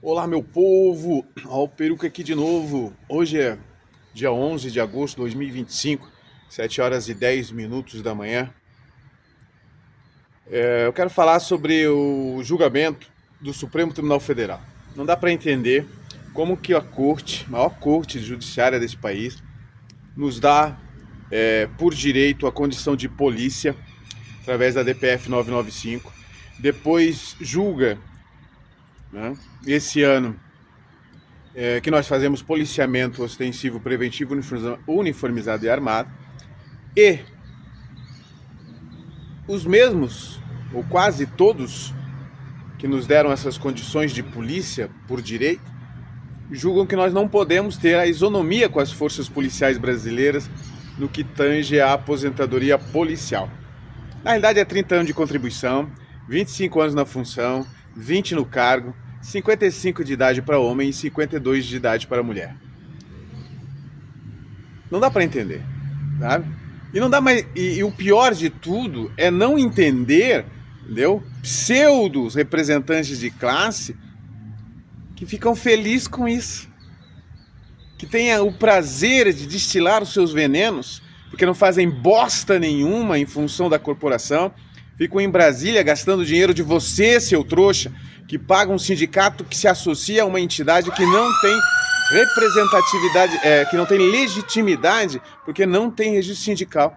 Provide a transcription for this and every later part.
Olá, meu povo! Ó, o Peruca aqui de novo. Hoje é dia 11 de agosto de 2025, 7 horas e 10 minutos da manhã. Eu quero falar sobre o julgamento do Supremo Tribunal Federal. Não dá para entender como que a corte, a maior corte judiciária desse país, nos dá por direito a condição de polícia através da DPF 995, depois julga, né, esse ano que nós fazemos policiamento ostensivo, preventivo, uniformizado e armado, e os mesmos, ou quase todos, que nos deram essas condições de polícia por direito, julgam que nós não podemos ter a isonomia com as forças policiais brasileiras no que tange à aposentadoria policial. Na realidade é 30 anos de contribuição, 25 anos na função, 20 no cargo, 55 de idade para homem e 52 de idade para mulher. Não dá para entender, sabe? E não dá mais. E o pior de tudo é não entender, entendeu? Pseudos representantes de classe que ficam felizes com isso, que têm o prazer de destilar os seus venenos, porque não fazem bosta nenhuma em função da corporação, ficam em Brasília gastando dinheiro de você, seu trouxa, que paga um sindicato que se associa a uma entidade que não tem representatividade, que não tem legitimidade, porque não tem registro sindical.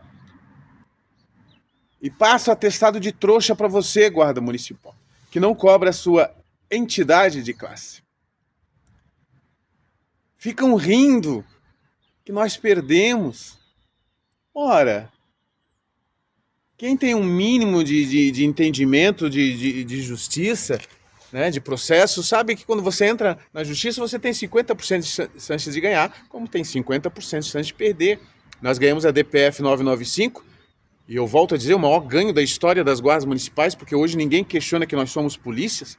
E passa atestado de trouxa para você, guarda municipal, que não cobra a sua entidade de classe. Ficam rindo que nós perdemos. Ora, quem tem um mínimo de entendimento de justiça, né, de processo, sabe que quando você entra na justiça, você tem 50% de chances de ganhar, como tem 50% de chances de perder. Nós ganhamos a DPF 995, e eu volto a dizer, o maior ganho da história das guardas municipais, porque hoje ninguém questiona que nós somos polícias,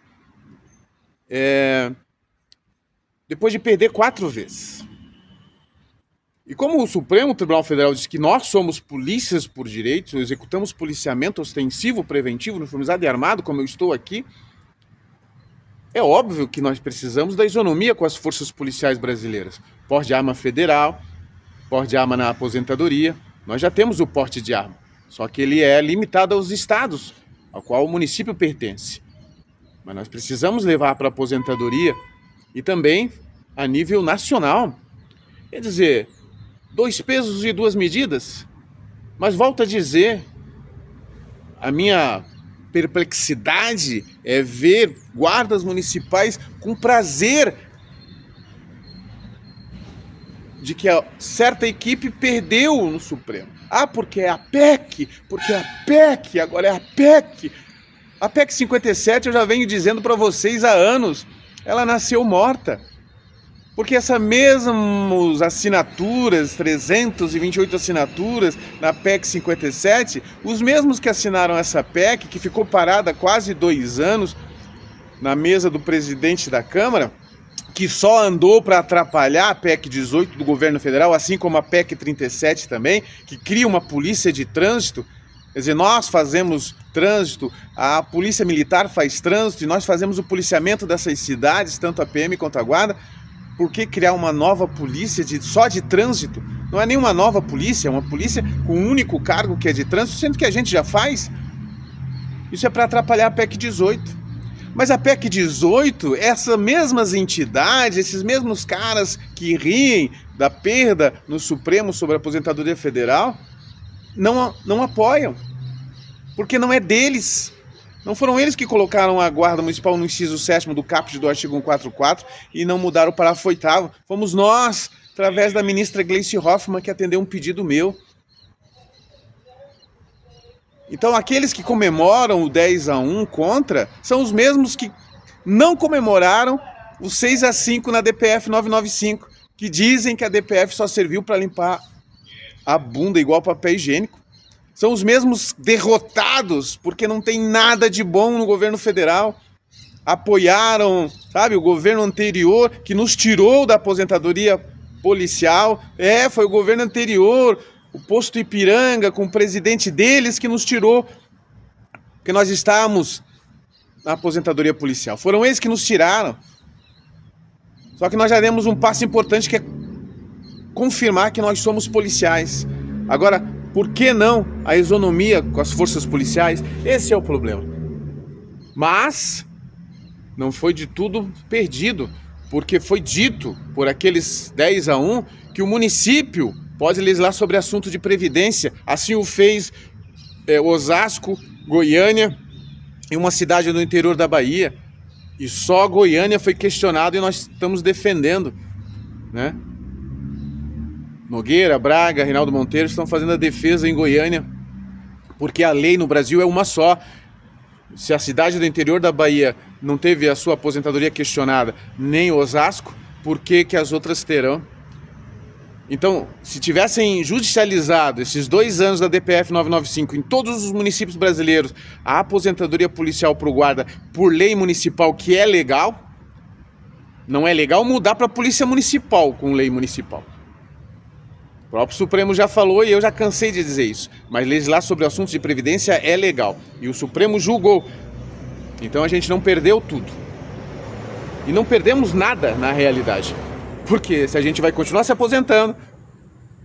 depois de perder 4 vezes. E como o Supremo Tribunal Federal diz que nós somos polícias por direito, executamos policiamento ostensivo, preventivo, uniformizado e armado, como eu estou aqui, é óbvio que nós precisamos da isonomia com as forças policiais brasileiras. Porte de arma federal, porte de arma na aposentadoria. Nós já temos o porte de arma, só que ele é limitado aos estados, ao qual o município pertence. Mas nós precisamos levar para a aposentadoria e também a nível nacional. Quer dizer, 2 pesos e 2 medidas. Mas volto a dizer, a minha perplexidade é ver guardas municipais com prazer de que a certa equipe perdeu no Supremo. Ah, porque é a PEC, agora é a PEC. A PEC 57 eu já venho dizendo para vocês há anos, ela nasceu morta. Porque essas mesmas assinaturas, 328 assinaturas na PEC 57, os mesmos que assinaram essa PEC, que ficou parada há quase 2 anos na mesa do presidente da Câmara, que só andou para atrapalhar a PEC 18 do governo federal, assim como a PEC 37 também, que cria uma polícia de trânsito. Quer dizer, nós fazemos trânsito, a polícia militar faz trânsito e nós fazemos o policiamento dessas cidades, tanto a PM quanto a Guarda. Por que criar uma nova polícia só de trânsito? Não é nenhuma nova polícia, é uma polícia com um único cargo que é de trânsito, sendo que a gente já faz. Isso é para atrapalhar a PEC 18. Mas a PEC 18, essas mesmas entidades, esses mesmos caras que riem da perda no Supremo sobre a aposentadoria federal, não apoiam, porque não é deles. Não foram eles que colocaram a Guarda Municipal no inciso 7º do caput do artigo 144 e não mudaram o parágrafo 8º. Fomos nós, através da ministra Gleice Hoffmann, que atendeu um pedido meu. Então, aqueles que comemoram o 10-1 contra são os mesmos que não comemoraram o 6-5 na DPF 995, que dizem que a DPF só serviu para limpar a bunda igual papel higiênico. São os mesmos derrotados, porque não tem nada de bom no governo federal. Apoiaram, sabe, o governo anterior, que nos tirou da aposentadoria policial. Foi o governo anterior, o posto Ipiranga, com o presidente deles, que nos tirou, que nós estávamos na aposentadoria policial. Foram eles que nos tiraram. Só que nós já demos um passo importante, que é confirmar que nós somos policiais. Agora, por que não a isonomia com as forças policiais? Esse é o problema. Mas não foi de tudo perdido, porque foi dito por aqueles 10-1 que o município pode legislar sobre assunto de previdência. Assim o fez Osasco, Goiânia e uma cidade do interior da Bahia. E só Goiânia foi questionado e nós estamos defendendo, né? Nogueira, Braga, Reinaldo Monteiro estão fazendo a defesa em Goiânia, porque a lei no Brasil é uma só. Se a cidade do interior da Bahia não teve a sua aposentadoria questionada, nem Osasco, por que que as outras terão? Então, se tivessem judicializado esses 2 anos da DPF 995 em todos os municípios brasileiros, a aposentadoria policial para o guarda por lei municipal, que é legal, não é legal mudar para a polícia municipal com lei municipal. O próprio Supremo já falou e eu já cansei de dizer isso, mas legislar sobre assuntos de previdência é legal. E o Supremo julgou. Então a gente não perdeu tudo. E não perdemos nada na realidade. Porque se a gente vai continuar se aposentando,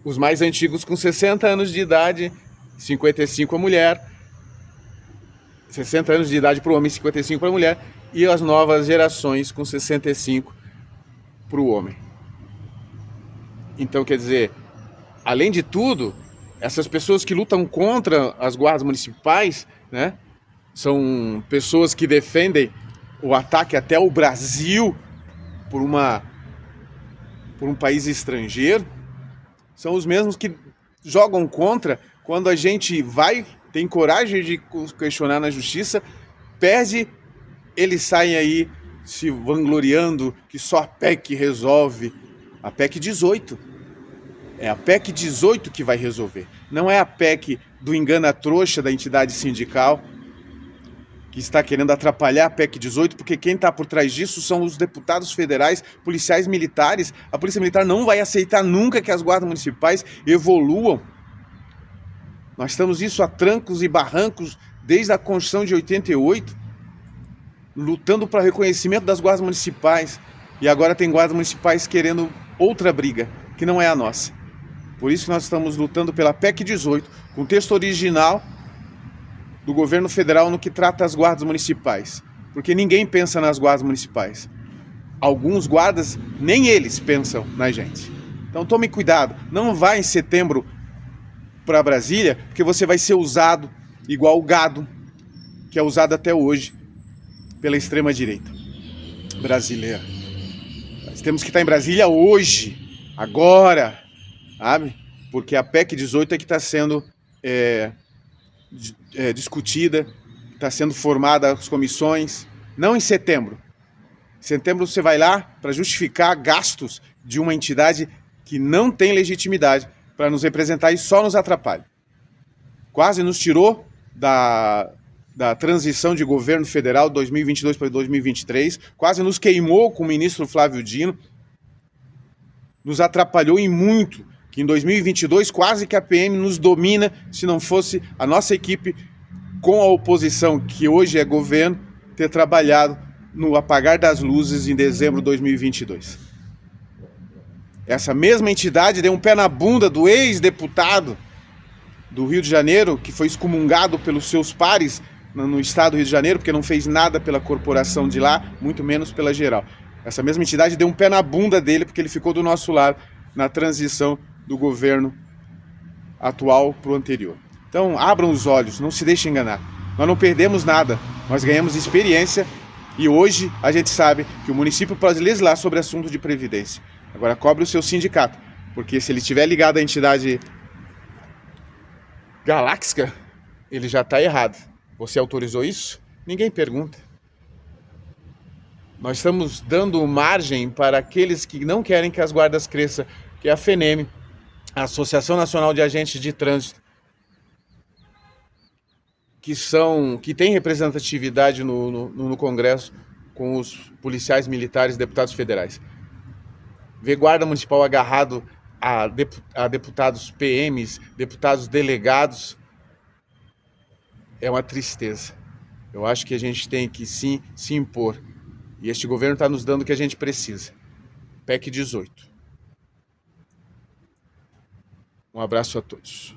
os mais antigos com 60 anos de idade, 55 a mulher, 60 anos de idade para o homem, 55 para a mulher, e as novas gerações com 65 para o homem. Então, quer dizer, além de tudo, essas pessoas que lutam contra as guardas municipais, né, são pessoas que defendem o ataque até ao Brasil por um país estrangeiro, são os mesmos que jogam contra quando a gente tem coragem de questionar na justiça, perde, eles saem aí se vangloriando que só a PEC resolve. A PEC 18. É a PEC 18 que vai resolver. Não é a PEC do engana-trouxa da entidade sindical que está querendo atrapalhar a PEC 18, porque quem está por trás disso são os deputados federais, policiais militares. A Polícia Militar não vai aceitar nunca que as guardas municipais evoluam. Nós estamos isso a trancos e barrancos desde a Constituição de 88, lutando para o reconhecimento das guardas municipais. E agora tem guardas municipais querendo outra briga, que não é a nossa. Por isso que nós estamos lutando pela PEC 18, com o texto original do governo federal no que trata as guardas municipais. Porque ninguém pensa nas guardas municipais. Alguns guardas, nem eles pensam na gente. Então tome cuidado, não vá em setembro para Brasília, porque você vai ser usado igual o gado, que é usado até hoje pela extrema-direita brasileira. Nós temos que estar em Brasília hoje, agora, sabe? Porque a PEC 18 é que está sendo discutida, está sendo formada as comissões, não em setembro. Em setembro você vai lá para justificar gastos de uma entidade que não tem legitimidade para nos representar e só nos atrapalha. Quase nos tirou da transição de governo federal 2022 para 2023, quase nos queimou com o ministro Flávio Dino, nos atrapalhou em muito, que em 2022 quase que a PM nos domina, se não fosse a nossa equipe com a oposição, que hoje é governo, ter trabalhado no apagar das luzes em dezembro de 2022. Essa mesma entidade deu um pé na bunda do ex-deputado do Rio de Janeiro, que foi excomungado pelos seus pares no estado do Rio de Janeiro, porque não fez nada pela corporação de lá, muito menos pela geral. Essa mesma entidade deu um pé na bunda dele, porque ele ficou do nosso lado na transição do governo atual para o anterior. Então, abram os olhos, não se deixem enganar. Nós não perdemos nada, nós ganhamos experiência e hoje a gente sabe que o município pode legislar sobre assunto de previdência. Agora, cobre o seu sindicato, porque se ele estiver ligado à entidade galáxica, ele já está errado. Você autorizou isso? Ninguém pergunta. Nós estamos dando margem para aqueles que não querem que as guardas cresçam, que é a FENEM, a Associação Nacional de Agentes de Trânsito, que tem representatividade no Congresso com os policiais militares e deputados federais. Ver guarda municipal agarrado a deputados PMs, deputados delegados, é uma tristeza. Eu acho que a gente tem que sim se impor. E este governo está nos dando o que a gente precisa. PEC 18. Um abraço a todos.